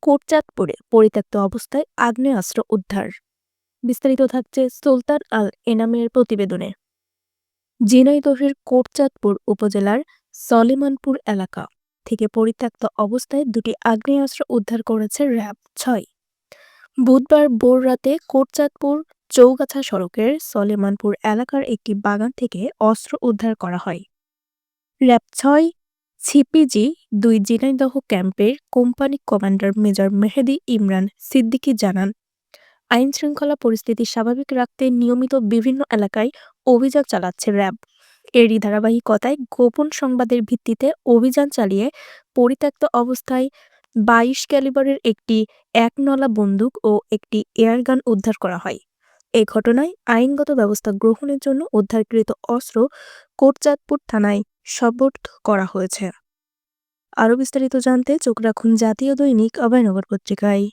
কোটচাঁদপুরে পরিত্যক্ত অবস্থায় আগ্নেয়াস্ত্র উদ্ধার। বিস্তারিত থাকছে সুলতান আল এনামের প্রতিবেদনে। ঝিনাইদহের কোটচাঁদপুর উপজেলার সলেমানপুর এলাকা থেকে পরিত্যক্ত অবস্থায় দুটি আগ্নেয়াস্ত্র উদ্ধার করেছে র্যাব ৬। বুধবার ভোর রাতে কোটচাঁদপুর চৌগাছা সড়কের সলেমানপুর এলাকার একটি বাগান থেকে অস্ত্র উদ্ধার করা হয়। র্যাব ৬ সিপিজি-২ ঝিনাইদহ ক্যাম্পের কোম্পানি কমান্ডার মেজর মেহেদী ইমরান সিদ্দিকী জানান, আইনশৃঙ্খলা পরিস্থিতি স্বাভাবিক রাখতে নিয়মিত বিভিন্ন এলাকায় অভিযান চালাচ্ছে র্যাব। এরই ধারাবাহিকতায় গোপন সংবাদের ভিত্তিতে অভিযান চালিয়ে পরিত্যক্ত অবস্থায় ২২ ক্যালিবারের একটি একনলা বন্দুক ও একটি এয়ারগান উদ্ধার করা হয়। এ ঘটনায় আইনগত ব্যবস্থা গ্রহণের জন্য উদ্ধারকৃত অস্ত্র কোটচাঁদপুর থানায় সোপর্দ করা হয়েছে। আরও বিস্তারিত জানতে চোখ রাখুন জাতীয় দৈনিক অভয়নগর পত্রিকায়।